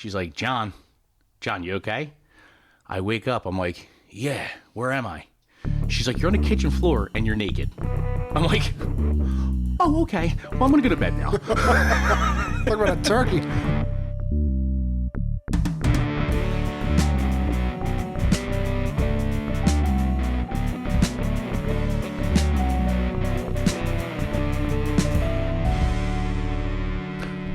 She's like, John, you okay? I wake up. I'm like, yeah, where am I? She's like, you're on the kitchen floor and you're naked. I'm like, oh, okay. Well, I'm going to go to bed now. Talk about a turkey.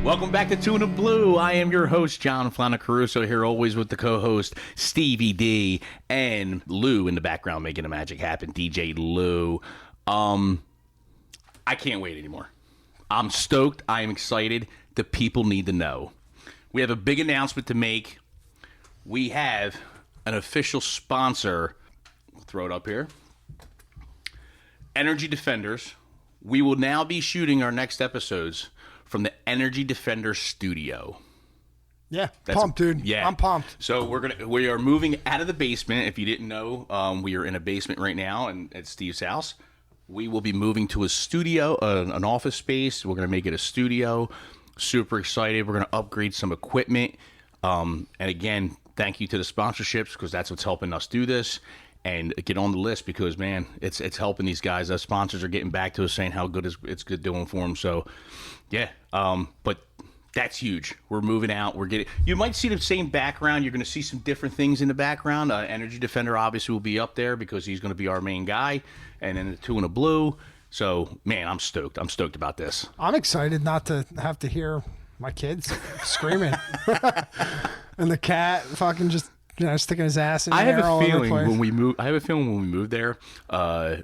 Welcome back to Tuna Blue. I am your host, John Flounder Caruso, here always with the co-host, Stevie D, and Lou in the background making the magic happen, DJ Lou. I can't wait anymore. I'm stoked. I am excited. The people need to know. We have a big announcement to make. We have an official sponsor. We'll throw it up here. Energy Defenders. We will now be shooting our next episodes from the Energy Defender studio. Yeah, pumped, dude. Yeah, I'm pumped. So we are moving out of the basement. If you didn't know, we are in a basement right now, and at Steve's house. We will be moving to a studio, an office space. We're going to make it a studio. Super excited. We're going to upgrade some equipment. And again, thank you to the sponsorships because that's what's helping us do this. And get on the list because, man, it's helping these guys. Our sponsors are getting back to us saying how good it's good doing for them. So, yeah, but that's huge. We're moving out. You might see the same background. You're going to see some different things in the background. Energy Defender obviously will be up there because he's going to be our main guy. And then the Tuna Blue. So, man, I'm stoked. I'm stoked about this. I'm excited not to have to hear my kids screaming. And the cat fucking just... sticking his ass in the air all over the place. I have a feeling when we move there,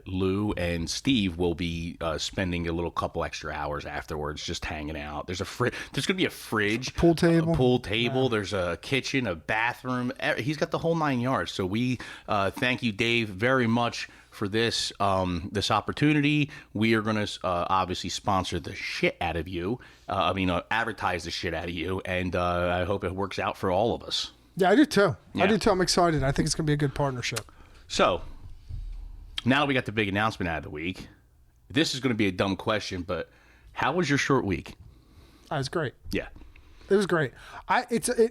Lou and Steve will be spending a little couple extra hours afterwards, just hanging out. There's going to be a fridge, pool table. Yeah. There's a kitchen, a bathroom. He's got the whole 9 yards. So we thank you, Dave, very much for this opportunity. We are going to obviously sponsor the shit out of you. Advertise the shit out of you, and I hope it works out for all of us. Yeah, I do too. Yeah. I do too. I'm excited. I think it's going to be a good partnership. So, now that we got the big announcement out of the week, this is going to be a dumb question, but how was your short week? It was great. Yeah. It was great.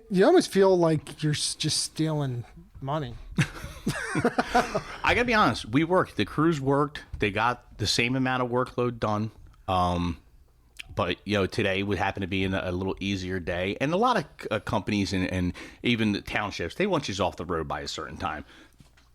You almost feel like you're just stealing money. I got to be honest. We worked. The crews worked. They got the same amount of workload done. But, today would happen to be a little easier day. And a lot of companies and even the townships, they want you off the road by a certain time.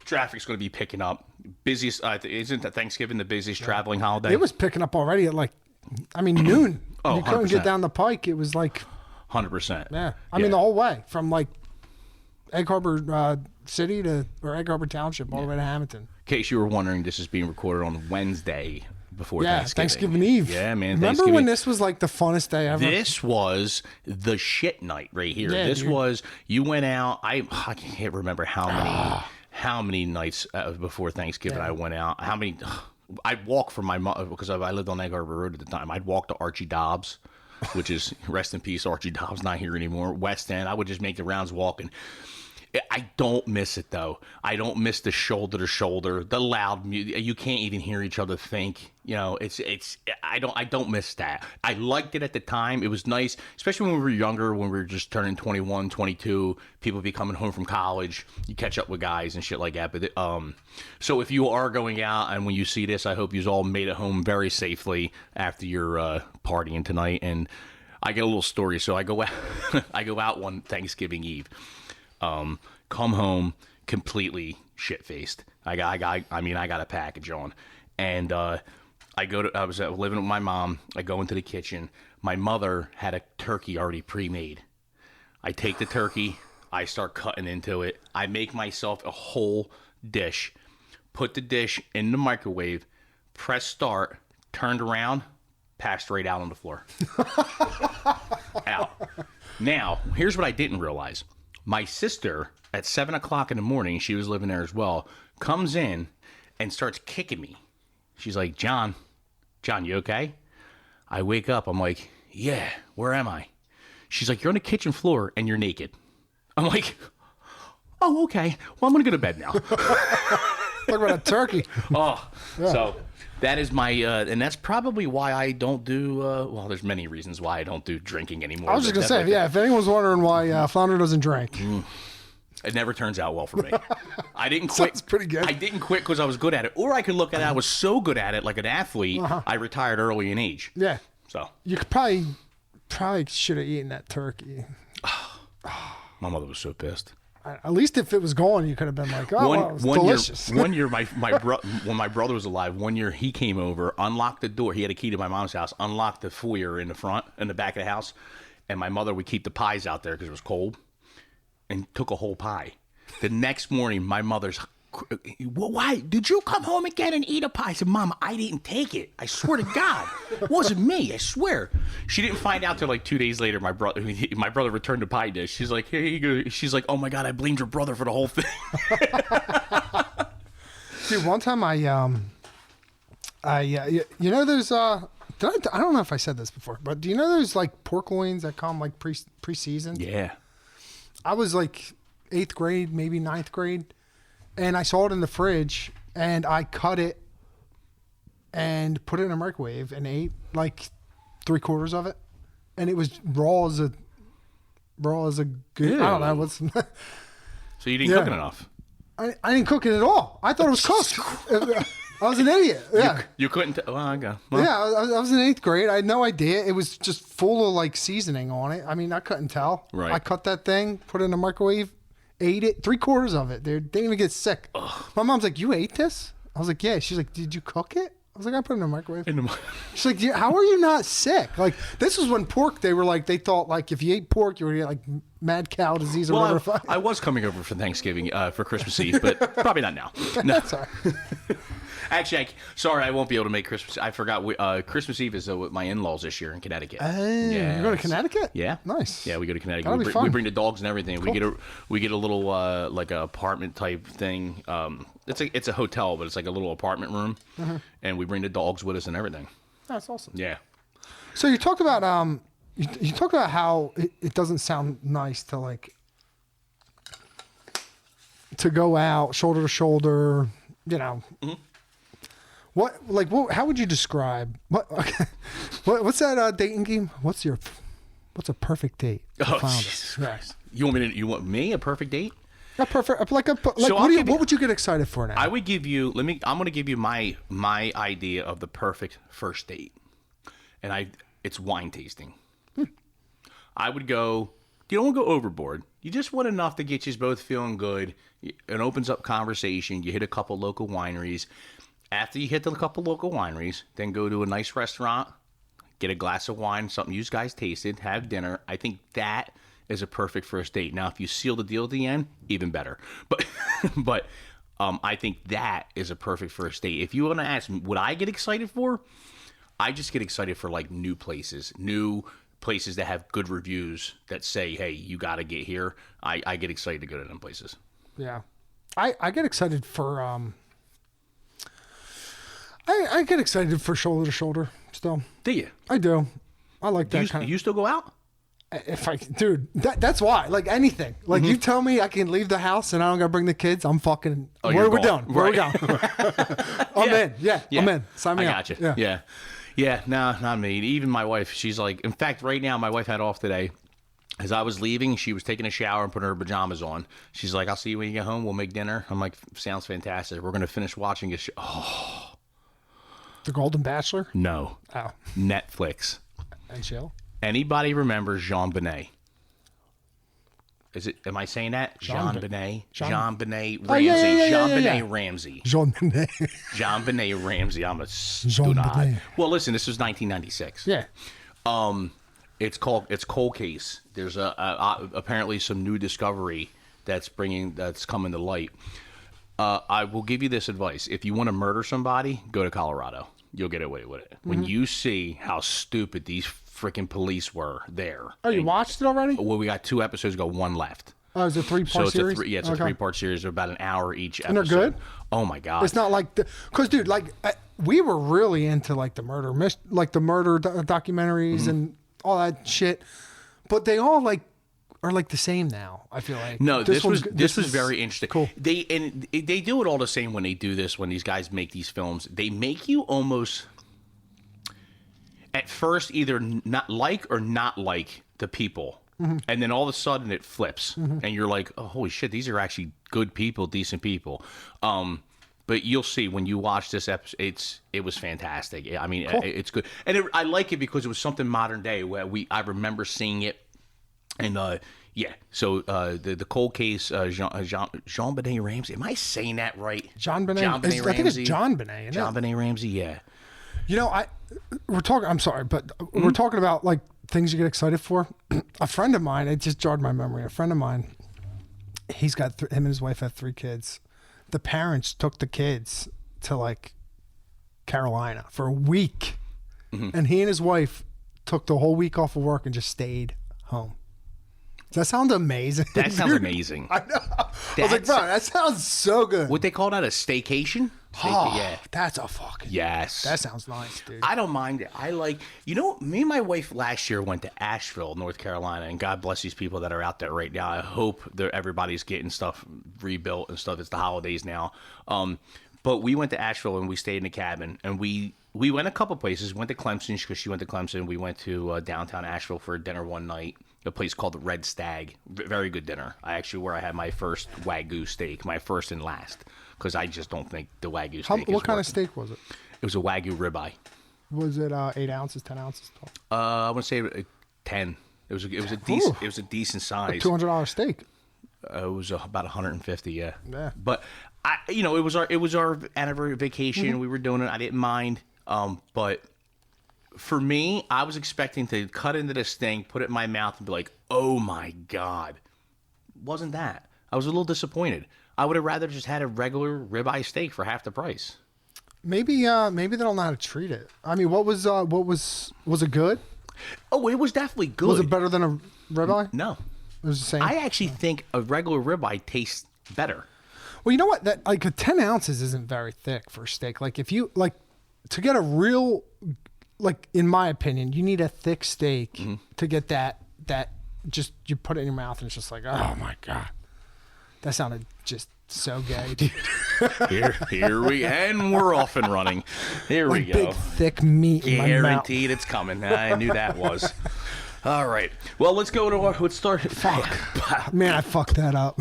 Traffic's going to be picking up. Busiest, isn't Thanksgiving the busiest traveling holiday? It was picking up already at noon. Oh, you couldn't 100%. get down the pike. It was 100%. Yeah. I mean, the whole way from Egg Harbor City or Egg Harbor Township all the way to Hamilton. In case you were wondering, this is being recorded on Wednesday. Before Thanksgiving Eve. Yeah, man. Remember when this was the funnest day ever? This was the shit night right here. Yeah, this dude. was, you went out. I can't remember how many nights before Thanksgiving I went out. How many? I'd walk from my mom because I lived on Egg Harbor Road at the time. I'd walk to Archie Dobbs, which is rest in peace. Archie Dobbs not here anymore. West End. I would just make the rounds walking. I don't miss it though. I don't miss the shoulder to shoulder, the loud music. You can't even hear each other think. I don't miss that. I liked it at the time. It was nice, especially when we were younger, when we were just turning 21, 22. People be coming home from college. You catch up with guys and shit like that. But so if you are going out and when you see this, I hope you all made it home very safely after your partying tonight. And I get a little story. So I go out one Thanksgiving Eve. Come home completely shit-faced. I got a package on, and I was living with my mom. I go into the kitchen. My mother had a turkey already pre-made. I take the turkey. I start cutting into it. I make myself a whole dish. Put the dish in the microwave. Press start. Turned around. Passed right out on the floor. Out. Now, here's what I didn't realize. My sister, at 7 o'clock in the morning, she was living there as well, comes in and starts kicking me. She's like, John, you okay? I wake up. I'm like, yeah, where am I? She's like, you're on the kitchen floor and you're naked. I'm like, oh, okay. Well, I'm going to go to bed now. Talk about a turkey. Oh, yeah. So That is my, and that's probably why I don't do. Well, there's many reasons why I don't do drinking anymore. I was just gonna say, yeah. If anyone's wondering why Flounder doesn't drink, it never turns out well for me. I didn't quit. Sounds pretty good. I didn't quit because I was good at it, or I could look at it. I was so good at it, like an athlete. I retired early in age. Yeah. So you could probably should have eaten that turkey. My mother was so pissed. At least if it was gone, you could have been like, "Oh, it was delicious." One year, when my brother was alive, one year he came over, unlocked the door. He had a key to my mom's house, unlocked the foyer in the back of the house, and my mother would keep the pies out there because it was cold, and took a whole pie. The next morning, my mother's, why did you come home again and eat a pie? I said, Mom, I didn't take it. I swear to God, it wasn't me. I swear. She didn't find out till like 2 days later. My brother returned the pie dish. She's like, here you go. She's like, oh my God, I blamed your brother for the whole thing. Dude, one time you know, there's I don't know if I said this before, but do you know there's like pork loins that come like pre-seasoned? Yeah. I was like 8th grade, maybe 9th grade. And I saw it in the fridge, and I cut it and put it in a microwave and ate like 3/4 of it, and it was raw as a good. Ew. I don't know what's. So you didn't cook it enough. I didn't cook it at all. I thought it was cooked. I was an idiot. Yeah. You couldn't. I go. Well. Yeah, I was in 8th grade. I had no idea. It was just full of like seasoning on it. I mean, I couldn't tell. Right. I cut that thing, put it in the microwave. Ate it, 3/4 of it, dude. Didn't even get sick. Ugh. My mom's like, "You ate this?" I was like, "Yeah." She's like, "Did you cook it?" I was like, "I put it in the microwave." She's like, yeah, "How are you not sick?" Like, this was when pork. They were like, they thought like if you ate pork, you were gonna get like mad cow disease or whatever. I was coming over for Thanksgiving, for Christmas Eve, but probably not now. No. That's all right. Actually, sorry, I won't be able to make Christmas. I forgot. Christmas Eve is with my in-laws this year in Connecticut. Yeah. You're going to Connecticut? Yeah. Nice. Yeah, we go to Connecticut. That'll be fun. We bring the dogs and everything. Cool. We get a little like a apartment type thing. It's a hotel, but it's like a little apartment room, and we bring the dogs with us and everything. That's awesome. Yeah. So you talk about you talk about how it doesn't sound nice to like to go out shoulder to shoulder, you know. Mm-hmm. How would you describe what's that dating game? What's a perfect date? Oh, Jesus Christ! You want me a perfect date? A perfect So what would you get excited for now? I would give you. I'm going to give you my idea of the perfect first date, and it's wine tasting. I would go. You don't want to go overboard. You just want enough to get you both feeling good. It opens up conversation. You hit a couple local wineries. After you hit the couple local wineries, then go to a nice restaurant, get a glass of wine, something you guys tasted, have dinner. I think that is a perfect first date. Now, if you seal the deal at the end, even better. But I think that is a perfect first date. If you want to ask me, what I get excited for? I just get excited for like new places that have good reviews that say, hey, you got to get here. I get excited to go to them places. Yeah. I get excited for... I get excited for shoulder to shoulder still. Do you? I do. I like that kind of. You still go out? Dude, that's why. Like anything. Like you tell me I can leave the house and I don't gotta bring the kids. I'm fucking. Where are we going? Where are we going? I'm in. Yeah, I'm in. Sign me up. I got you. Yeah. No, not me. Even my wife. She's like. In fact, right now my wife had off today. As I was leaving, she was taking a shower and putting her pajamas on. She's like, "I'll see you when you get home. We'll make dinner." I'm like, "Sounds fantastic. We're gonna finish watching a show." Oh. The Golden Bachelor? No. Oh. Netflix. And chill. Anybody remembers Jean Benet? Am I saying that? Jean Benet? Jean Benet Ramsey. Oh, yeah. Jean Benet Ramsey. Jean Benet. Jean Benet Ramsey. I'm a Jean Benet. Well, listen, this was 1996. Yeah. It's Cold Case. There's apparently some new discovery that's coming to light. I will give you this advice. If you want to murder somebody, go to Colorado. You'll get away with it. When you see how stupid these freaking police were there. Oh, you watched it already? Well, we got 2 episodes ago, 1 left. Oh, is it a 3-part series? It's a 3-part series of about an hour each episode. And they're good? Oh, my God. It's not like... Because, dude, like, we were really into, like, the murder documentaries and all that shit. But they all, like... are like the same now. I feel like no, this was very interesting. Cool. They do it all the same when they do this. When these guys make these films, they make you almost at first either not like the people, and then all of a sudden it flips, and you're like, oh, holy shit, these are actually good people, decent people. But you'll see when you watch this episode, it was fantastic. I mean, cool. It's good, and I like it because it was something modern day where I remember seeing it, and yeah. So the cold case, Jean-Benet Ramsey. Am I saying that right? Jean-Benet Ramsey. I think it's Jean-Benet. Jean-Benet Ramsey. Yeah. You know, we're talking. I'm sorry, but we're talking about like things you get excited for. A friend of mine, it just jarred my memory. A friend of mine, he's got him and his wife have 3 kids. The parents took the kids to like Carolina for a week, and he and his wife took the whole week off of work and just stayed home. Does that sound amazing? That sounds amazing. I know. I was like, bro, that sounds so good. What they call that, a staycation? Oh, yeah. That's a fucking... Yes. That sounds nice, dude. I don't mind it. I like... You know, me and my wife last year went to Asheville, North Carolina, and God bless these people that are out there right now. I hope that everybody's getting stuff rebuilt and stuff. It's the holidays now. But we went to Asheville, and we stayed in a cabin, and we went a couple places. We went to Clemson because she went to Clemson. We went to downtown Asheville for dinner one night, a place called the Red Stag. Very good dinner. Where I had my first Wagyu steak, my first and last, because I just don't think the Wagyu steak is what kind of steak was it? It was a Wagyu ribeye. Was it 8 ounces, 10 ounces? I want to say 10. It was a decent size. $200 steak. It was about 150. Yeah. Yeah. But it was our anniversary vacation. We were doing it. I didn't mind. But for me, I was expecting to cut into this thing, put it in my mouth, and be like, "Oh my god!" Wasn't that? I was a little disappointed. I would have rather just had a regular ribeye steak for half the price. Maybe they don't know how to treat it. I mean, was it good? Oh, it was definitely good. Was it better than a ribeye? No. It was the same. I actually think a regular ribeye tastes better. Well, you know what? That like 10 ounces isn't very thick for a steak. Like if you like to get a real, like in my opinion, you need a thick steak to get that just you put it in your mouth and it's just like, oh my god, that sounded just so gay, dude. Here we're off and running. Here like we go. Big thick meat in my mouth. Guaranteed it's coming. I knew that was. All right. Well, let's start. Fuck. Man, I fucked that up.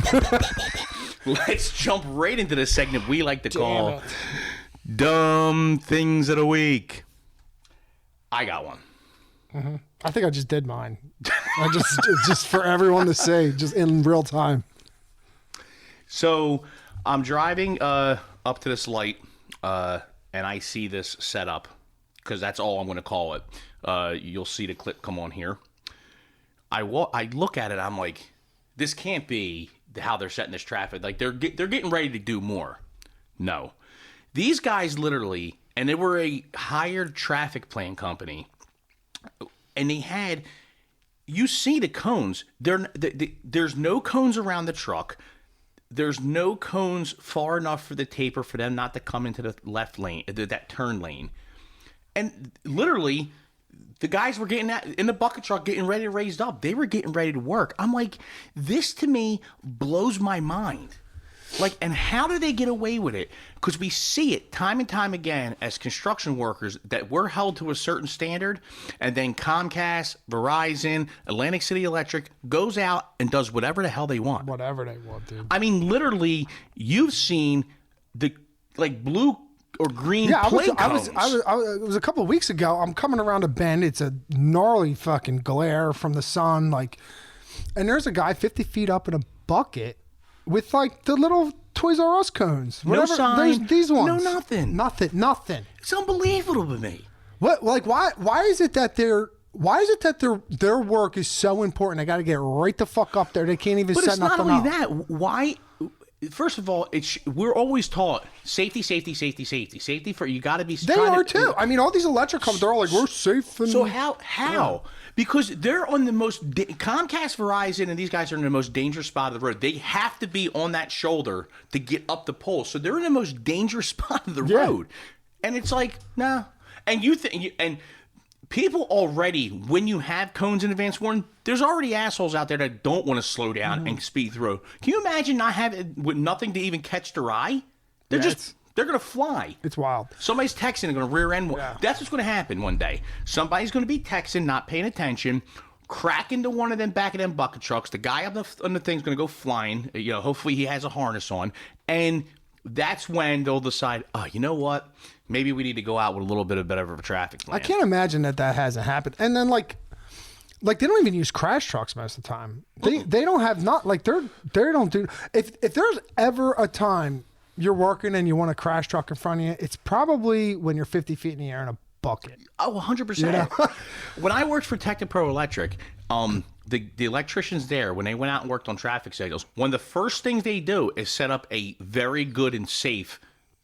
Let's jump right into the segment we like to call Dumb Things of the Week. I got one. Mm-hmm. I think I just did mine. I just for everyone to say, just in real time. So I'm driving up to this light, and I see this setup, because that's all I'm going to call it. You'll see the clip come on here. I look at it. I'm like, this can't be how they're setting this traffic. Like they're getting ready to do more. No, these guys literally, and they were a hired traffic plan company, and they had. You see the cones. There's no cones around the truck. There's no cones far enough for the taper for them not to come into the left lane, that turn lane. And literally, the guys were getting in the bucket truck, getting ready to raise up. They were getting ready to work. I'm like, this to me blows my mind. Like, and how do they get away with it? Because we see it time and time again as construction workers that we're held to a certain standard, and then Comcast, Verizon, Atlantic City Electric goes out and does whatever the hell they want. Whatever they want, dude. I mean, literally, you've seen the like blue or green play cones. It was a couple of weeks ago. I'm coming around a bend. It's a gnarly fucking glare from the sun, like, and there's a guy 50 feet up in a bucket with like the little Toys R Us cones. No sign. There's these ones. No nothing. Nothing. It's unbelievable to me. What? Like why is it that their work is so important? They got to get right the fuck up there. They can't even set nothing up. But it's not only that. Why? First of all, we're always taught safety for you. Got to be. They are too. I mean, all these electric companies, they're all like, we're safe. And, so how? Yeah. Because they're on the most Comcast, Verizon, and these guys are in the most dangerous spot of the road. They have to be on that shoulder to get up the pole. So they're in the most dangerous spot of the road, and it's like, nah. And you think, and people already, when you have cones in advance warning, there's already assholes out there that don't want to slow down and speed through. Can you imagine not having with nothing to even catch their eye? They're they're gonna fly. It's wild. Somebody's texting and gonna rear end. Yeah. That's what's gonna happen one day. Somebody's gonna be texting, not paying attention, crack into one of them back of them bucket trucks. The guy on the thing's gonna go flying. You know, hopefully he has a harness on, and that's when they'll decide, oh, you know what? Maybe we need to go out with a little bit of better of a traffic plan. I can't imagine that hasn't happened. And then like they don't even use crash trucks most of the time. They don't have they don't do. If there's ever a time you're working and you want a crash truck in front of you, it's probably when you're 50 feet in the air in a bucket. Oh, 100%. You know? When I worked for Technipro Electric, the electricians there, when they went out and worked on traffic signals, one of the first things they do is set up a very good and safe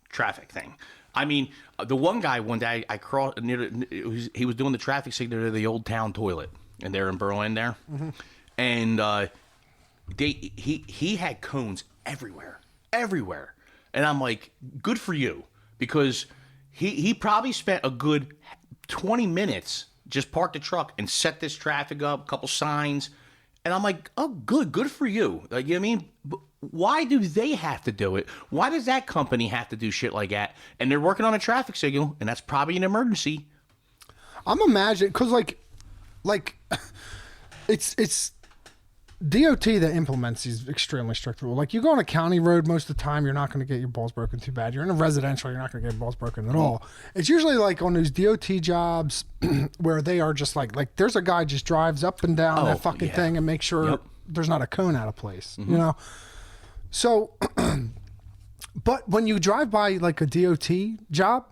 traffic thing. I mean, the one guy one day I crossed he was doing the traffic signal to the old town toilet, and they're in Berlin there, and he had cones everywhere, and I'm like, good for you, because he probably spent a good 20 minutes just parked the truck and set this traffic up, a couple signs, and I'm like, oh, good for you. Like, you know what I mean? Why do they have to do it? Why does that company have to do shit like that? And they're working on a traffic signal, and that's probably an emergency. I'm imagining, because like it's DOT that implements these extremely strict rules. Like, you go on a county road most of the time, you're not going to get your balls broken too bad. You're in a residential, you're not going to get your balls broken at all. It's usually like on those DOT jobs where they are just like there's a guy just drives up and down that fucking thing and makes sure there's not a cone out of place, you know? So, but when you drive by like a DOT job,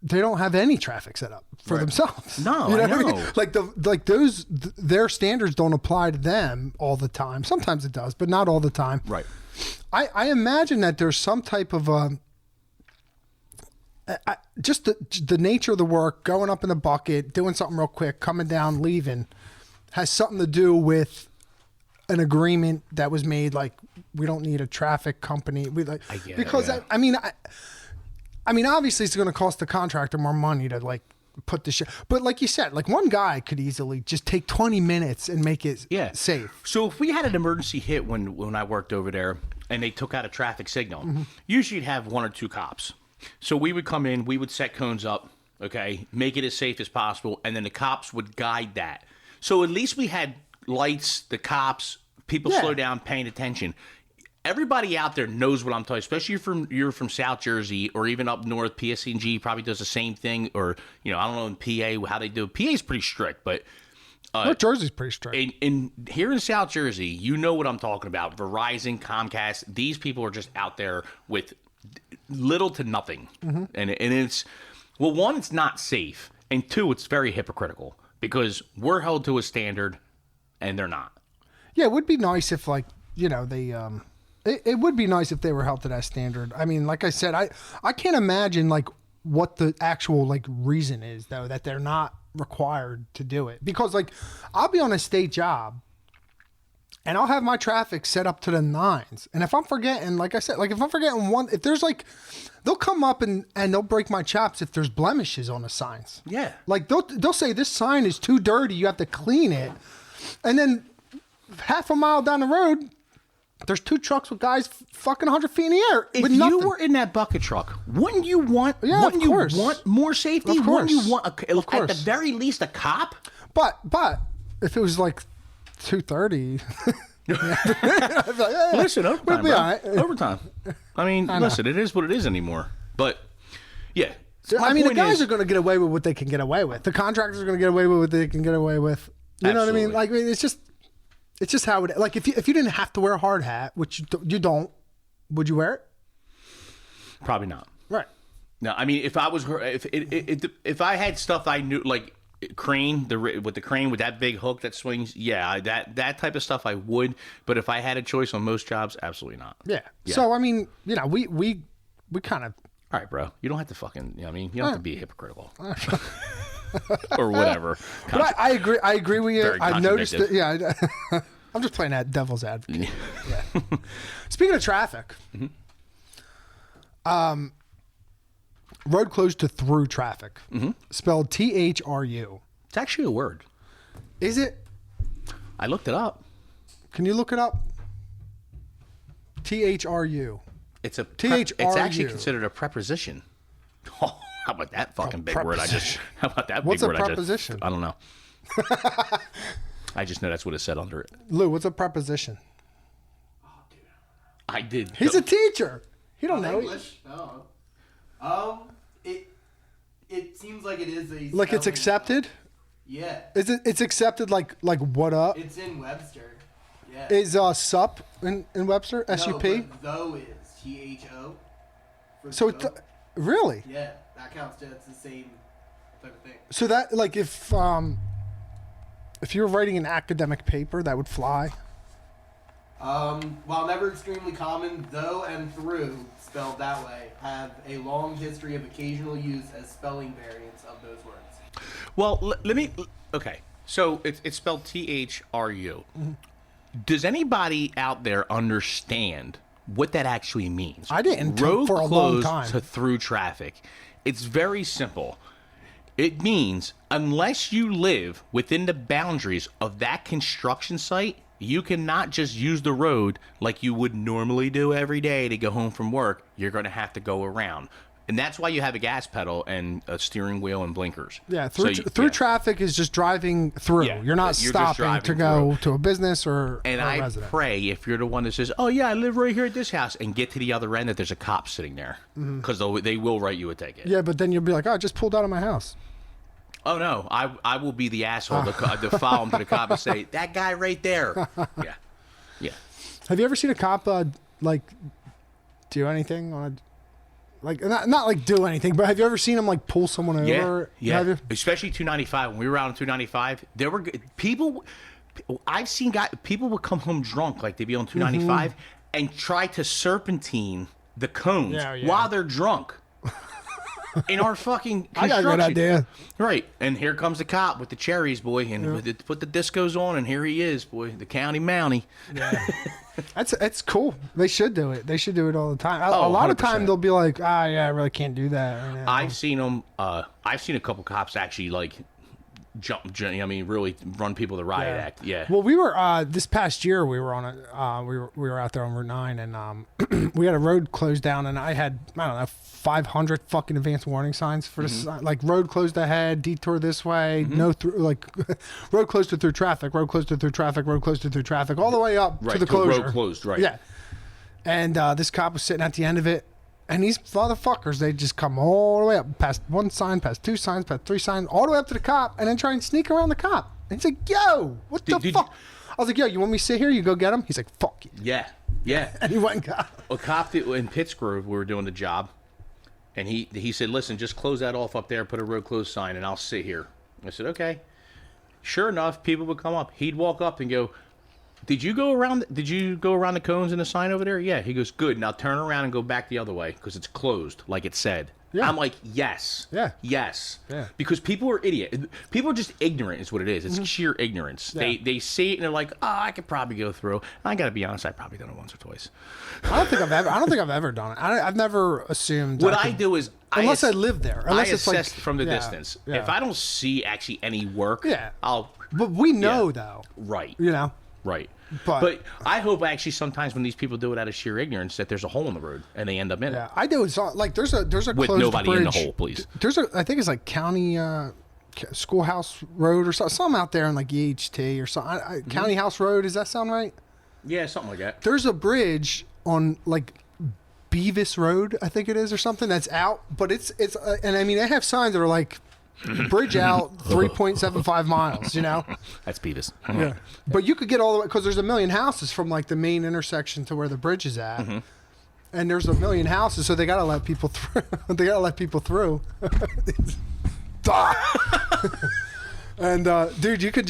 they don't have any traffic set up for themselves. No, you know I know. what I mean? Their standards don't apply to them all the time. Sometimes it does, but not all the time. Right. I imagine that there's some type of just the nature of the work, going up in the bucket, doing something real quick, coming down, leaving, has something to do with an agreement that was made. Like, we don't need a traffic company. I mean, obviously it's going to cost the contractor more money to like put the shit. But like you said, like one guy could easily just take 20 minutes and make it safe. So if we had an emergency hit when I worked over there and they took out a traffic signal, usually you'd have one or two cops. So we would come in, we would set cones up, okay, make it as safe as possible, and then the cops would guide that. So at least we had lights, the cops, people slow down, paying attention. Everybody out there knows what I'm talking, especially if you're from South Jersey or even up north. PSC&G probably does the same thing, or, you know, I don't know in PA how they do it. PA's pretty strict, but North Jersey's pretty strict. In here in South Jersey, you know what I'm talking about. Verizon, Comcast, these people are just out there with little to nothing. And it's, well, one, it's not safe, and two, it's very hypocritical because we're held to a standard and they're not. Yeah, it would be nice if, like, you know, they it would be nice if they were held to that standard. I mean, like I said, I can't imagine like what the actual like reason is though that they're not required to do it, because like I'll be on a state job and I'll have my traffic set up to the nines, and if I'm forgetting, like I said, like if I'm forgetting one, if there's like, they'll come up and they'll break my chops if there's blemishes on the signs. Yeah, like they'll say this sign is too dirty, you have to clean it, and then half a mile down the road, there's two trucks with guys fucking 100 feet in the air. If with you were in that bucket truck, wouldn't you want? Wouldn't you want more safety? Of course. Wouldn't you want, at the very least, a cop? But if it was like 2:30, like, listen, overtime, we'll bro. right. Overtime. I mean, listen, it is what it is anymore. But yeah, I mean, the guys are going to get away with what they can get away with. The contractors are going to get away with what they can get away with. You know what I mean? Like, it's just how it, like, if you didn't have to wear a hard hat, which you don't, would you wear it? Probably not. Right. No, I mean, if I had stuff I knew, like crane, with the crane with that big hook that swings, yeah, that type of stuff I would. But if I had a choice on most jobs, absolutely not. Yeah. So I mean, you know, we kind of. All right, bro. You don't have to fucking. You know what I mean, you don't have to be hypocritical. Or whatever. But I agree with you. I've noticed that. Yeah, I'm just playing that devil's advocate. Yeah. Speaking of traffic, road closed to through traffic, spelled THRU. It's actually a word. Is it? I looked it up. Can you look it up? THRU. It's a THRU. It's actually considered a preposition. Oh, how about that fucking big word? How about that What's big a word? preposition? I don't know. I just know that's what it said under it. Lou, what's a preposition? I did. He's a teacher. He don't know. English? No. It seems like it is a Like it's spelling- accepted? Yeah. Is it? It's accepted like what up? It's in Webster. Yeah. Is sup in Webster? No, SUP? but though is THO. for So though. really? Yeah, that counts too. It's the same type of thing. So that like if you were writing an academic paper, that would fly. While never extremely common, though and through, spelled that way, have a long history of occasional use as spelling variants of those words. Well, let me. Okay, so it's spelled THRU. Does anybody out there understand what that actually means? I didn't Road for a long closed time. to through traffic. It's very simple. It means unless you live within the boundaries of that construction site, you cannot just use the road like you would normally do every day to go home from work. You're going to have to go around. And that's why you have a gas pedal and a steering wheel and blinkers. Yeah, So through traffic is just driving through. Yeah, You're not you're just stopping to driving go to a business or And a I resident. pray if you're the one that says, "Oh yeah, I live right here at this house," and get to the other end that there's a cop sitting there, because they will write you a ticket. Yeah, but then you'll be like, oh, I just pulled out of my house. Oh no, I will be the asshole to follow him to the cop and say, "That guy right there." Yeah, yeah. Have you ever seen a cop like do anything on a like not like do anything, but have you ever seen him like pull someone over? Yeah, Have you? Especially 295. When we were out on 295, there were people. I've seen people would come home drunk, like they'd be on 295, and try to serpentine the cones Yeah. while they're drunk. In our fucking I got a construction. good idea. Right, and here comes the cop with the cherries, boy, and put the discos on, and here he is, boy, the county mountie. That's cool. They should do it. They should do it all the time. A Oh, lot of 100%. time they'll be like, yeah, I really can't do that right now. I've seen them. I've seen a couple cops actually like jump. I mean, really run people the riot act. Yeah. Well, we were this past year. We were on a we were out there on Route 9, and we had a road closed down, and I don't know 500 fucking advance warning signs for this, like road closed ahead, detour this way, no through, like road closed to through traffic, road closed to through traffic, road closed to through traffic, all the way up Right, to the to road closure. closed, right. Yeah. And this cop was sitting at the end of it. And these motherfuckers, they just come all the way up, past one sign, past two signs, past three signs, all the way up to the cop, and then try and sneak around the cop. And he's like, yo, what the Did fuck? I was like, yo, you want me to sit here? You go get him? He's like, fuck you. Yeah. Yeah. And he went and got him. A cop in Pittsgrove, we were doing the job, and he said, "Listen, just close that off up there, put a road closed sign, and I'll sit here." I said, "Okay." Sure enough, people would come up. He'd walk up and go, Did you go around the cones and the sign over there? Yeah. He goes, "Good. Now turn around and go back the other way because it's closed, like it said." Yeah. I'm like, yes. Yeah. Yes. Yeah. Because people are idiot. People are just ignorant is what it is. It's sheer ignorance. Yeah. They see it and they're like, "Oh, I could probably go through." I got to be honest, I've probably done it once or twice. I don't think I've ever done it. I've never assumed. What I I could- do is unless I live there. Unless I it's like assess from the yeah, distance. yeah. If I don't see actually any work, Yeah. I'll But we know though. right. You know. Right. But- But I hope actually sometimes when these people do it out of sheer ignorance that there's a hole in the road and they end up in Yeah, it. I do. It's like there's a With closed nobody bridge. in the hole, please. There's I think it's like county schoolhouse road or something out there in like EHT or something. County House Road. Does that sound right? Yeah, something like that. There's a bridge on like Beavis Road, I think it is, or something that's out. But it's and I mean they have signs that are like bridge out 3.75 miles. You know. That's Beavis. Yeah. But you could get all the way because there's a million houses from like the main intersection to where the bridge is at. And there's a million houses, so they gotta let people through. They gotta let people through. And dude, you could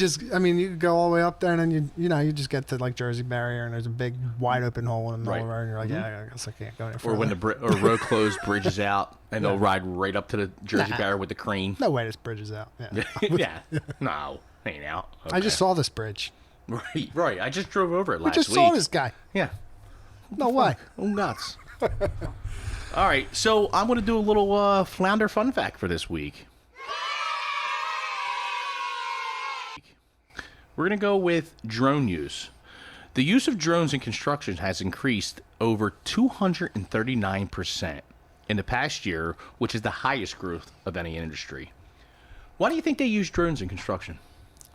go all the way up there, and then you just get to like Jersey barrier, and there's a big wide open hole in the middle of the road, and you're like, yeah, I guess I can't go any Or further. when the road closed, bridge is out, and they'll ride right up to the Jersey barrier with the crane. No way, this bridge is out. Yeah. Yeah. No, ain't out. I just saw this bridge. Okay. Right. I just drove over it I last just week. saw this guy. Yeah. No way. Oh, nuts. All right, so I'm going to do a little Flounder fun fact for this week. We're going to go with drone use. The use of drones in construction has increased over 239% in the past year, which is the highest growth of any industry. Why do you think they use drones in construction?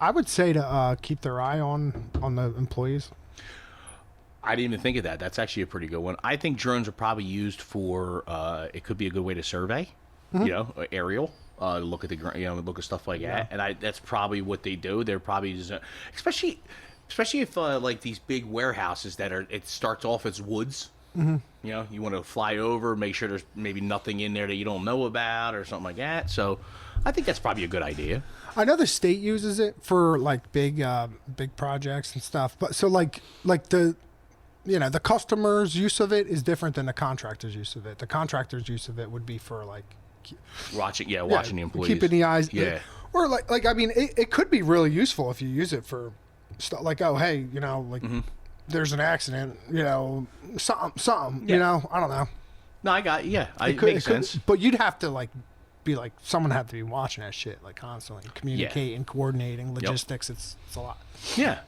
I would say to keep their eye on the employees. I didn't even think of that. That's actually a pretty good one. I think drones are probably used for, it could be a good way to survey, aerial, look at the, look at stuff like that. And that's probably what they do. They're probably, just, especially if like these big warehouses it starts off as woods. You want to fly over, make sure there's maybe nothing in there that you don't know about or something like that. So I think that's probably a good idea. I know the state uses it for like big projects and stuff, but so like the customer's use of it is different than the contractor's use of it. The contractor's use of it would be for like watching the employees, keeping the eyes. Yeah. Or like I mean, it could be really useful if you use it for stuff like, oh hey, there's an accident, something, I don't know. No, I got it makes sense. But you'd have to like be like someone have to be watching that shit like constantly, communicating, coordinating, logistics. It's a lot. Yeah.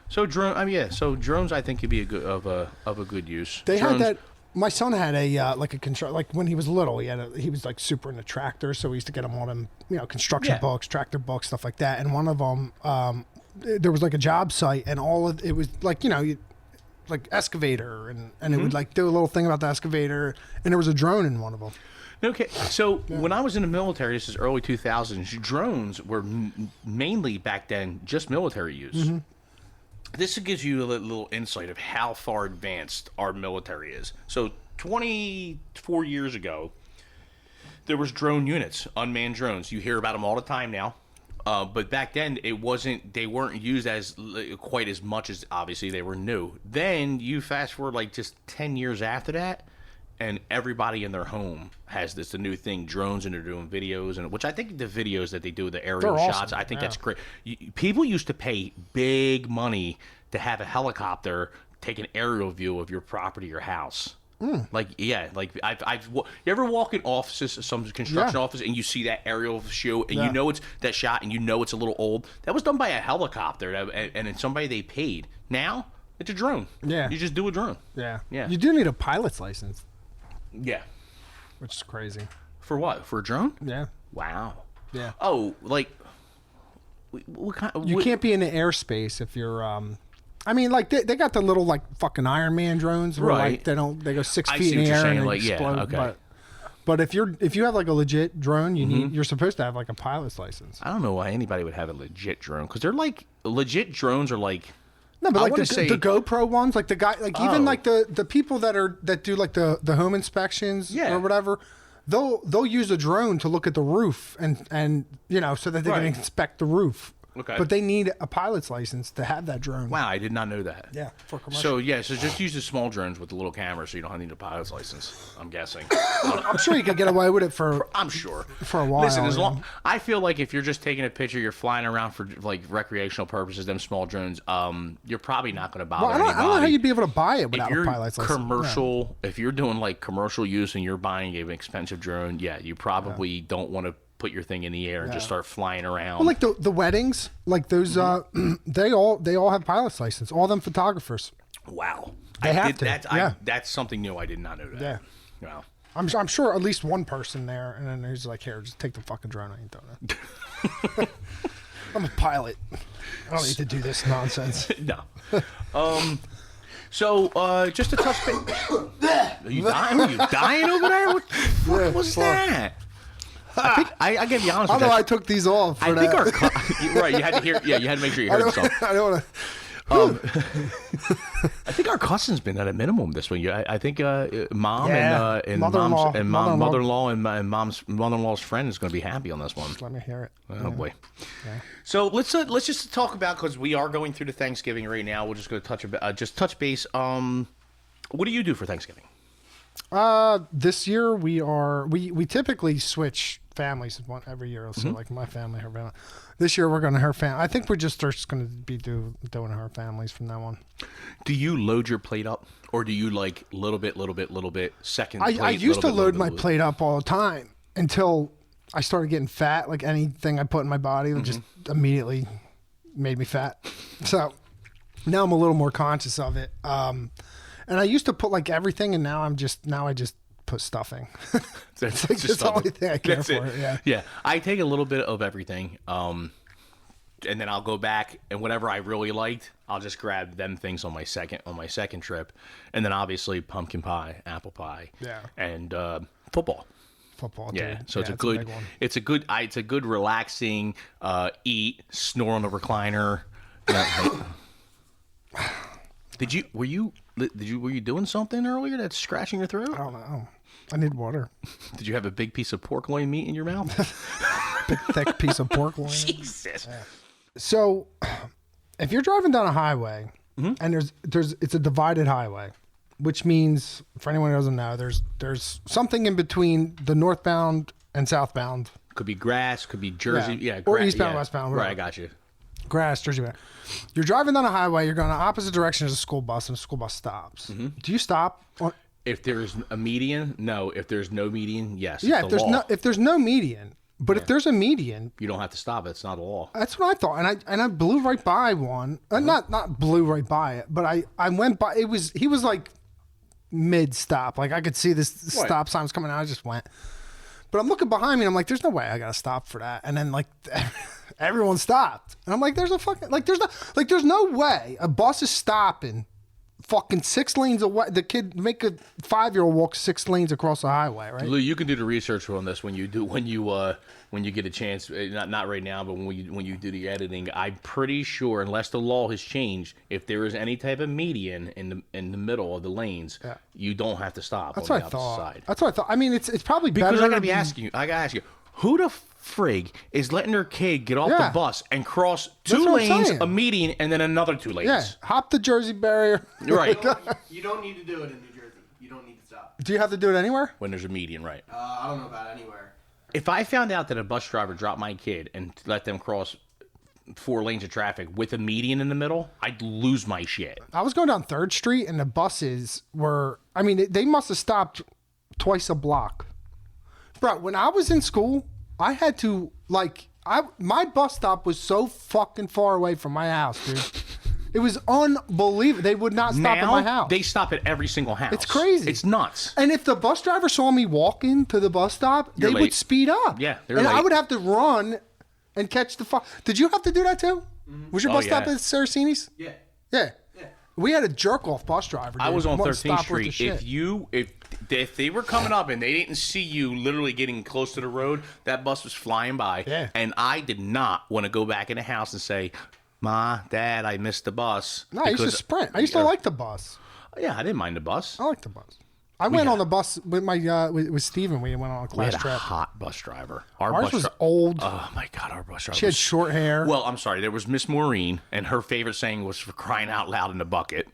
So drones I think could be a good use. They drones, had that. My son had a control, like when he was little, he was like super into tractors, so we used to get him all them construction books, tractor books, stuff like that. And one of them, there was like a job site, and all of it was like like excavator, and it would like do a little thing about the excavator, and there was a drone in one of them. Okay, so when I was in the military, this is early 2000s, drones were mainly back then just military use. This gives you a little insight of how far advanced our military is. So 24 years ago, there was drone units, unmanned drones. You hear about them all the time now. But back then, they weren't used as quite as much as, obviously, they were new. Then you fast forward like just 10 years after that, and everybody in their home has the new thing, drones, and they're doing videos, and which I think the videos that they do, the aerial shots, I think that's great. People used to pay big money to have a helicopter take an aerial view of your property or house. You ever walk in offices, some construction office, and you see that aerial show, and you know it's that shot, and you know it's a little old? That was done by a helicopter, and it's somebody they paid. Now it's a drone. Yeah, you just do a drone. Yeah. Yeah. You do need a pilot's license. Yeah. Which is crazy. For what? For a drone? Yeah. Wow. Yeah. Oh, like what kind? You can't be in the airspace if you're. I mean, like they got the little like fucking Iron Man drones where like they go 6 feet in the air and they explode. Okay. But if you have like a legit drone, you're supposed to have like a pilot's license. I don't know why anybody would have a legit drone, because they're like legit drones are like. No, but like the GoPro ones, like the guy, like even like the people that do like the home inspections or whatever, they'll use a drone to look at the roof and so that they can inspect the roof. Okay. But they need a pilot's license to have that drone. Wow, I did not know that. Yeah, for commercial. So just use the small drones with the little camera, so you don't need a pilot's license. I'm guessing. I'm sure you could get away with it for I'm sure for a while. Listen, I feel like if you're just taking a picture, you're flying around for like recreational purposes, them small drones, you're probably not going to bother anybody. I don't know how you'd be able to buy it without a pilot's license. Commercial, if you're doing like commercial use and you're buying an expensive drone, you probably don't want to put your thing in the air and just start flying around. Well, like the weddings, like those, they all have pilot's license. All them photographers. Wow, they have to. That's something new. I did not know that. Yeah. Wow. I'm sure at least one person there, and then he's like, "Here, just take the fucking drone." I ain't doing it. I'm a pilot. I don't need to do this nonsense. No. So, just to touch base. Are you dying? Are you dying over there? What the fuck was that? I think I gotta be honest with you. I know I took these off. For think our right. You had to hear. Yeah, you had to make sure you heard the song. I don't want to. I think our cousin's been at a minimum this week. I think mom and mother-in-law and mom's mother-in-law's friend is going to be happy on this one. Just let me hear it. Oh boy. Yeah. So let's just talk about, because we are going through the Thanksgiving right now. We're just going to touch base. What do you do for Thanksgiving? This year we typically switch families every year. So like my family, her family. This year we're going to her family. I think we're just going to be doing her families from now on. Do you load your plate up, or do you like little bit, second plate? I used to load my plate up all the time until I started getting fat. Like anything I put in my body would just immediately made me fat. So now I'm a little more conscious of it. And I used to put like everything, and now I just put stuffing. That's It's just the only thing I care That's for. it. Yeah. I take a little bit of everything, and then I'll go back, and whatever I really liked, I'll just grab them things on my second trip, and then obviously pumpkin pie, apple pie, and football. Football. Yeah, Dude. so Yeah, it's a good relaxing eat, snore on the recliner. Were you doing something earlier that's scratching your throat? I don't know. I need water. Did you have a big piece of pork loin meat in your mouth? Big thick piece of pork loin. Jesus. Yeah. So, if you're driving down a highway and it's a divided highway, which means for anyone who doesn't know, there's something in between the northbound and southbound. Could be grass, could be Jersey, or eastbound, westbound. Whatever. Right, I got you. Grass, Jersey. You're driving down a highway. You're going the opposite direction as a school bus, and a school bus stops. Do you stop? If there's a median, no. If there's no median, yes. Yeah. It's If there's no median, but if there's a median, you don't have to stop it. It's not a law. that's what I thought, and I blew right by one. Not blew right by it, but I went by. He was like mid stop. Like I could see this stop sign was coming out. I just went. But I'm looking behind me and I'm like, there's no way I gotta stop for that. And then like everyone stopped. And I'm like, there's no way a bus is stopping fucking 6 lanes away. The kid make a 5-year-old walk 6 lanes across the highway, right? Lou, you can do the research on this when you get a chance. Not right now, but when you do the editing. I'm pretty sure, unless the law has changed, if there is any type of median in the middle of the lanes, you don't have to stop. That's on what the I opposite thought. side. That's what I thought. I mean, it's probably Because better. I gotta ask you, who the frig is letting their kid get off the bus and cross 2 what I'm lanes, saying. a median, and then another 2 lanes? Yeah, hop the Jersey barrier. Right. You don't need to do it in New Jersey. You don't need to stop. Do you have to do it anywhere? When there's a median, right? I don't know about anywhere. If I found out that a bus driver dropped my kid and let them cross 4 lanes of traffic with a median in the middle, I'd lose my shit. I was going down 3rd Street and the buses were, I mean, they must have stopped twice a block. Bro, when I was in school, I had to, my bus stop was so fucking far away from my house, dude. It was unbelievable. They would not stop at my house. They stop at every single house. It's crazy. It's nuts. And if the bus driver saw me walking to the bus stop, they would late. speed up. Yeah, they're and I late. would have to run and catch the Did you have to do that too? Was your bus stop at Saraceni's? Yeah. Yeah. We had a jerk off bus driver. Dude. I was on Wouldn't 13th stop worth a Street. shit. If they were coming up and they didn't see you literally getting close to the road, that bus was flying by. Yeah. And I did not want to go back in the house and say, Ma, Dad, I missed the bus. No, I used to sprint. I used to like the bus. Yeah, I didn't mind the bus. I like the bus. I went on the bus with my with Steven. We went on a We class had a trip. hot bus driver. Ours was old. Oh my God, our bus driver. She had was- short hair. Well, I'm sorry. There was Miss Maureen, and her favorite saying was "for crying out loud in the bucket."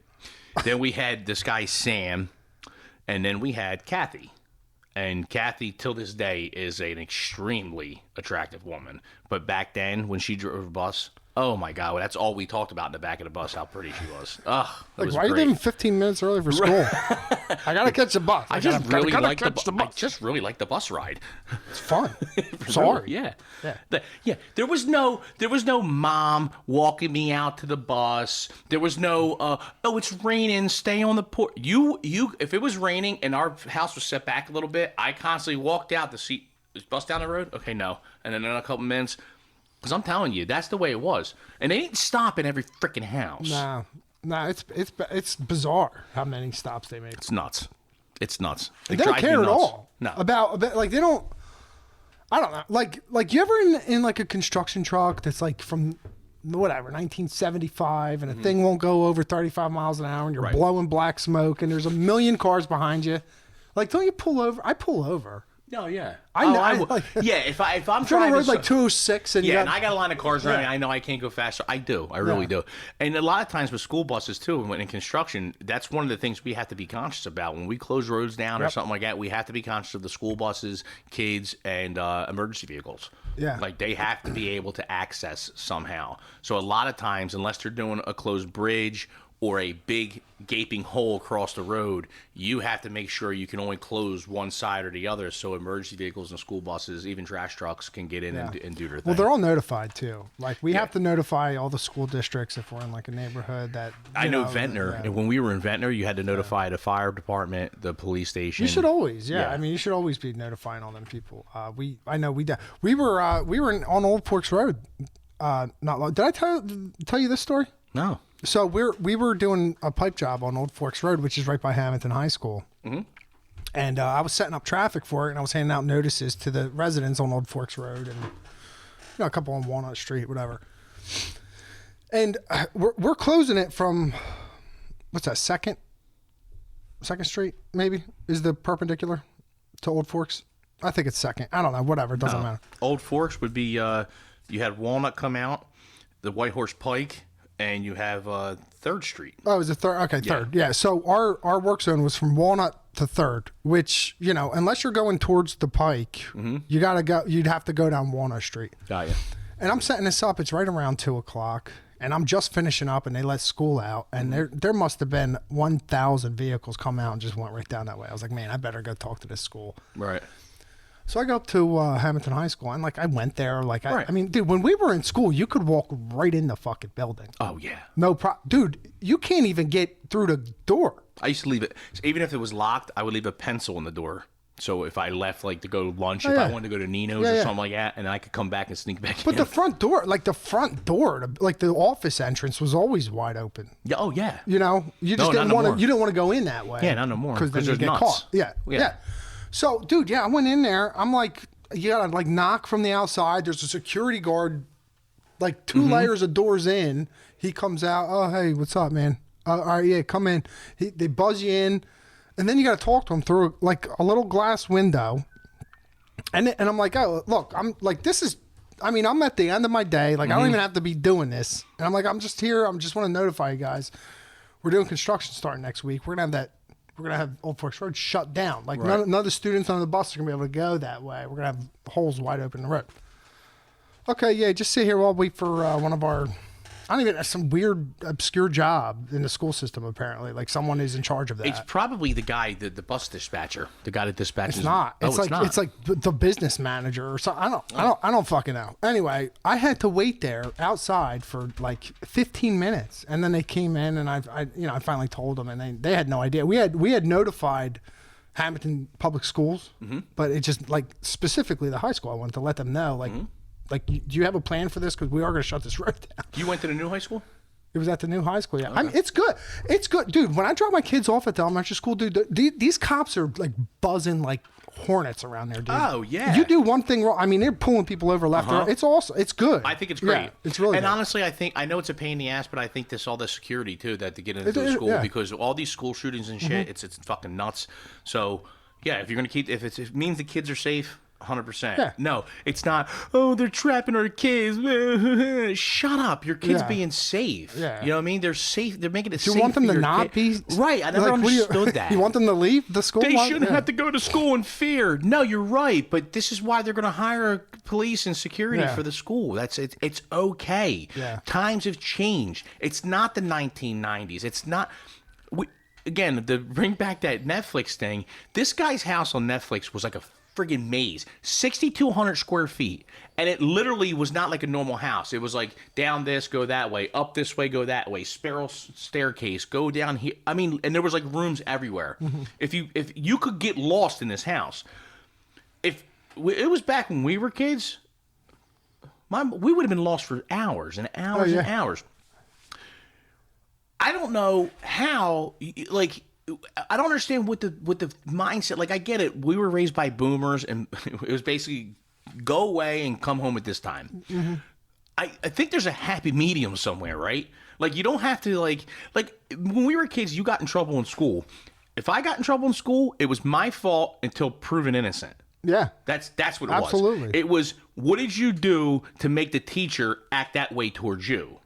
Then we had this guy Sam, and then we had Kathy. And Kathy, till this day, is an extremely attractive woman. But back then, when she drove a bus, oh my God, well, that's all we talked about in the back of the bus, how pretty she was. Ugh, it was Why are you great. leaving 15 minutes early for school? I gotta catch the bus. I just really like catch the bus. I just really like the bus ride. It's fun. Sorry. Yeah. Yeah. There was no mom walking me out to the bus. There was no oh, it's raining, stay on the porch. You if it was raining and our house was set back a little bit, I constantly walked out to see is bus down the road? Okay, no. And then in a couple minutes, because I'm telling you, that's the way it was. And they didn't stop in every freaking house. Nah, it's bizarre how many stops they make. It's nuts. It's nuts. They don't drive me care at nuts. all. No. About like they don't. I don't know. Like you ever in like a construction truck that's like from whatever 1975 and a thing won't go over 35 miles an hour and you're blowing black smoke and there's a million cars behind you. Like, don't you pull over? I pull over. No, yeah. I know. I would. Yeah, if I'm If you're on driving the road like 206 and and I got a line of cars around me. Yeah. I know I can't go faster. I do. I really do. And a lot of times with school buses too, when in construction, that's one of the things we have to be conscious about. When we close roads down or something like that, we have to be conscious of the school buses, kids, and emergency vehicles. Yeah. Like they have to be able to access somehow. So a lot of times, unless they're doing a closed bridge or a big gaping hole across the road, you have to make sure you can only close one side or the other so emergency vehicles and school buses, even trash trucks, can get in and do their thing. Well, they're all notified too. Like we have to notify all the school districts if we're in like a neighborhood that. I know Ventnor. And when we were in Ventnor, you had to notify the fire department, the police station. You should always, I mean, you should always be notifying all them people. We were on Old Forks Road. Not long. Did I tell you this story? No. So we were doing a pipe job on Old Forks Road, which is right by Hamilton High School. Mm-hmm. And I was setting up traffic for it, and I was handing out notices to the residents on Old Forks Road, and a couple on Walnut Street, whatever. And we're closing it from what's that, Second Street? Maybe is the perpendicular to Old Forks. I think it's Second. I don't know. Whatever. It doesn't matter. Old Forks would be you had Walnut come out, the White Horse Pike. And you have 3rd Street. Oh, it was a third. Okay, Third. Yeah. So our work zone was from Walnut to Third, which unless you're going towards the Pike, you gotta go. You'd have to go down Walnut Street. Got you. And I'm setting this up. It's right around 2:00, and I'm just finishing up, and they let school out, and there must have been 1,000 vehicles come out and just went right down that way. I was like, man, I better go talk to this school. Right. So I go up to Hamilton High School, and I went there. Right. I mean, dude, when we were in school, you could walk right in the fucking building. Oh yeah. No problem, dude. You can't even get through the door. I used to leave it, even if it was locked. I would leave a pencil in the door. So if I left to go to lunch, if I wanted to go to Nino's or something like that, and I could come back and sneak back in. But the front door, the office entrance was always wide open. Yeah. Oh yeah. You just didn't want to. You didn't want to go in that way. Yeah, not no more. Because then you there's get nuts. caught. Yeah. So, dude, I went in there. I'm like, you gotta knock from the outside. There's a security guard, 2 layers of doors in. He comes out. Oh, hey, what's up, man? All right, yeah, come in. They buzz you in, and then you gotta talk to him through a little glass window. And I'm like, oh, look, I'm like, this is. I mean, I'm at the end of my day. I don't even have to be doing this. And I'm like, I'm just here. I just want to notify you guys. We're doing construction starting next week. We're gonna have Old Forks Road shut down. None of the students on the bus are going to be able to go that way. We're going to have holes wide open in the road. Okay, yeah, just sit here while we wait for one of our, some weird, obscure job in the school system, apparently. Someone is in charge of that. It's probably the guy, the bus dispatcher, the guy that dispatches. It's not. It's like the business manager or something. I don't fucking know. Anyway, I had to wait there outside for 15 minutes, and then they came in, and I finally told them, and they had no idea. We had notified Hamilton Public Schools, but it just specifically the high school. I wanted to let them know, do you have a plan for this? Because we are going to shut this road down. You went to the new high school? It was at the new high school, yeah. Okay. I mean, it's good. It's good. Dude, when I drop my kids off at the elementary school, dude, these cops are buzzing like hornets around there, dude. Oh, yeah. You do one thing wrong. I mean, they're pulling people over left or right. It's awesome. It's good. I think it's great. Yeah, it's really and good. honestly, I know it's a pain in the ass, but I think all the security, too, that to get into the school, because all these school shootings and shit, it's fucking nuts. So, yeah, if you're going to keep, if it means the kids are safe, 100%. Yeah. No, it's not, oh, they're trapping our kids. Shut up. Your kid's being safe. Yeah. You know what I mean? They're safe. They're making it safe. Do you want them for to your not kid. be? Right. I never understood that. You want them to leave the school? They shouldn't have to go to school in fear. No, you're right. But this is why they're going to hire police and security for the school. It's okay. Yeah. Times have changed. It's not the 1990s. It's not. Again, to bring back that Netflix thing, this guy's house on Netflix was like a friggin' maze, 6,200 square feet, and it literally was not like a normal house. It was like down this, go that way, up this way, go that way, spiral staircase, go down here. I mean, and there was rooms everywhere. If you could get lost in this house, it was back when we were kids, we would have been lost for hours and hours and hours. I don't know how, I don't understand what the mindset. I get it. We were raised by boomers, and it was basically go away and come home at this time. Mm-hmm. I think there's a happy medium somewhere, right? You don't have to when we were kids, you got in trouble in school. If I got in trouble in school, it was my fault until proven innocent. Yeah, that's what it was. Absolutely. It was, what did you do to make the teacher act that way towards you?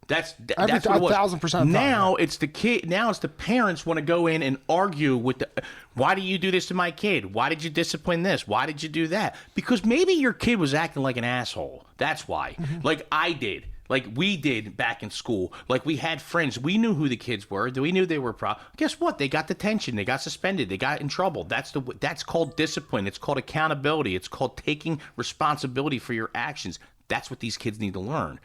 That's what it was. 1,000%. Now it's the kid. Now it's the parents want to go in and argue with the. Why do you do this to my kid? Why did you discipline this? Why did you do that? Because maybe your kid was acting like an asshole. That's why. I did. like we did back in school. Like we had friends. We knew who the kids were. We knew they were Guess what? They got detention. They got suspended. They got in trouble. That's called discipline. It's called accountability. It's called taking responsibility for your actions. That's what these kids need to learn.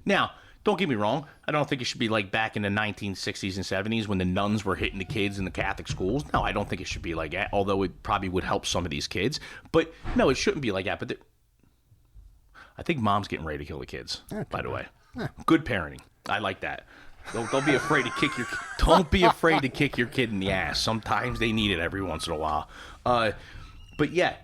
Now, don't get me wrong. I don't think it should be like back in the 1960s and 70s when the nuns were hitting the kids in the Catholic schools. No, I don't think it should be like that, although it probably would help some of these kids. But no, it shouldn't be like that. But I think mom's getting ready to kill the kids, by the way. Good parenting. I like that. Don't be afraid to kick don't be afraid to kick your kid in the ass. Sometimes they need it every once in a while. But yeah,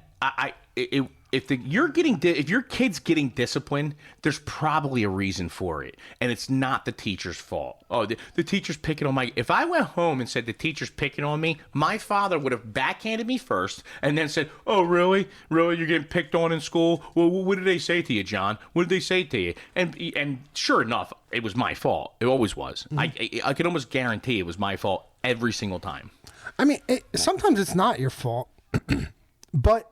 if your kid's getting disciplined, there's probably a reason for it, and it's not the teacher's fault. Oh, the teacher's picking on if I went home and said the teacher's picking on me, my father would have backhanded me first and then said, "Oh, really? Really? You're getting picked on in school? Well, what did they say to you, John? What did they say to you?" And sure enough, it was my fault. It always was. I could almost guarantee it was my fault every single time. I mean, sometimes it's not your fault, but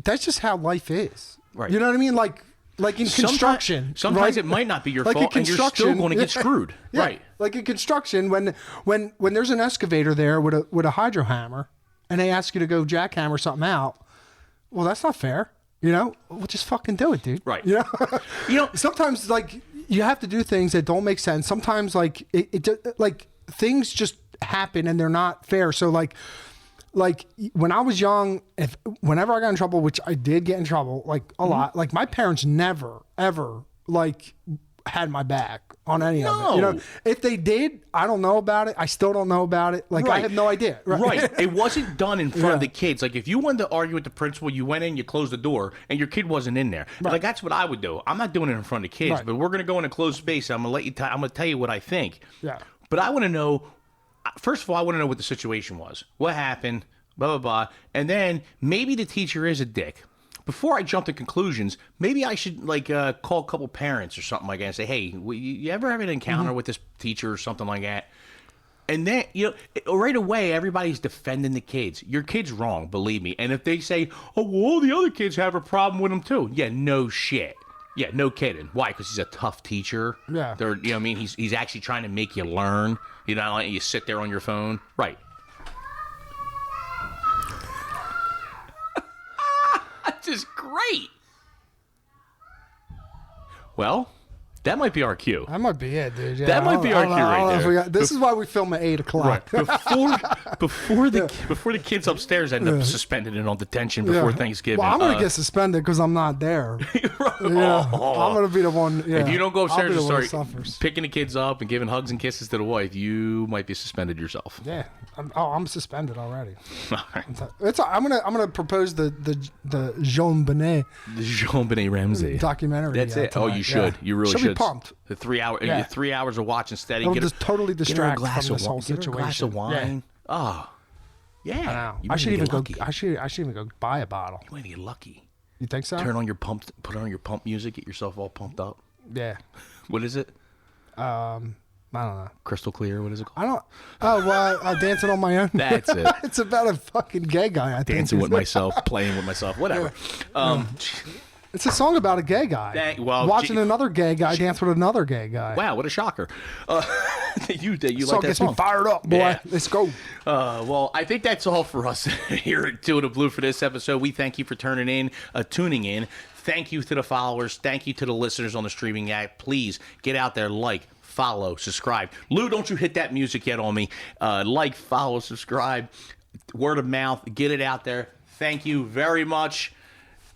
that's just how life is. Right. You know what I mean? Like in construction. Sometimes right? it might not be your like fault, and you're still going to get screwed. Yeah. Right. Like in construction, when there's an excavator there with a hydro hammer, and they ask you to go jackhammer something out, well, that's not fair. You know, well, just fucking do it, dude. Right. You know, sometimes like you have to do things that don't make sense. Sometimes like like things just happen and they're not fair. So like when I was young, whenever I got in trouble, which I did get in trouble, like a lot, like my parents never, ever like had my back on any of it. You know, if they did, I don't know about it. I still don't know about it. Like I have no idea. Right. It wasn't done in front of the kids. Like if you wanted to argue with the principal, you went in, you closed the door, and your kid wasn't in there. Like that's what I would do. I'm not doing it in front of kids, but we're gonna go in a closed space. I'm gonna tell you what I think. Yeah. But I want to know. First of all, I want to know what the situation was. What happened? Blah, blah, blah. And then maybe the teacher is a dick. Before I jump to conclusions, maybe I should call a couple parents or something like that and say, "Hey, you ever have an encounter with this teacher or something like that?" And then, right away, everybody's defending the kids. Your kid's wrong, believe me. And if they say, "Oh, well, all the other kids have a problem with him too." Yeah, no shit. Yeah, no kidding. Why? Because he's a tough teacher. Yeah. You know what I mean? He's actually trying to make you learn. You know, letting you sit there on your phone. Right. That's just great. Well, that might be our cue. That might be it, dude. Yeah, that might be our cue right there. This is why we film at 8 o'clock. Right. Before the kids upstairs end up suspended and on detention before Thanksgiving. Well, I'm going to get suspended because I'm not there. I'm going to be the one. Yeah, if you don't go upstairs and start picking the kids up and giving hugs and kisses to the wife, you might be suspended yourself. Yeah. I'm suspended already. All right. I'm gonna propose the Jean Benet. The Jean Benet Ramsey documentary. That's it. Tonight. Oh, you should. Yeah. You really should. Be pumped. The 3 hour, 3 hours of watching steady. It'll just totally distract from this whole situation. Get a glass of wine. Yeah. Oh, yeah. I know. I should even go. I should even go buy a bottle. You might get lucky. You think so? Put on your pump music. Get yourself all pumped up. Yeah. What is it? I don't know. Crystal Clear. What is it called? I don't. Oh, well, Dancing on My Own. That's it. It's about a fucking gay guy. Dancing with myself, playing with myself, whatever. Yeah. It's a song about a gay guy. Watching another gay guy dance with another gay guy. Wow, what a shocker! You like that song gets me fired up, boy. Yeah. Let's go. Well, I think that's all for us here at Two in the Blue for this episode. We thank you for tuning in. Thank you to the followers. Thank you to the listeners on the streaming app. Please get out there, like, follow, subscribe. Lou, don't you hit that music yet on me. Like, follow, subscribe. Word of mouth. Get it out there. Thank you very much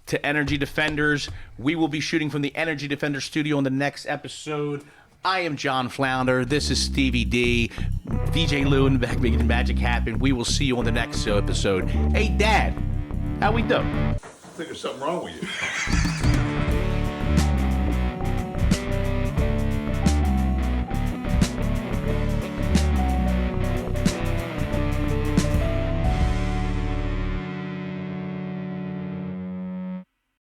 to Energy Defenders. We will be shooting from the Energy Defender studio in the next episode. I am John Flounder. This is Stevie D. DJ Lou in the back making the magic happen. We will see you on the next episode. Hey, Dad. How we doing? I think there's something wrong with you.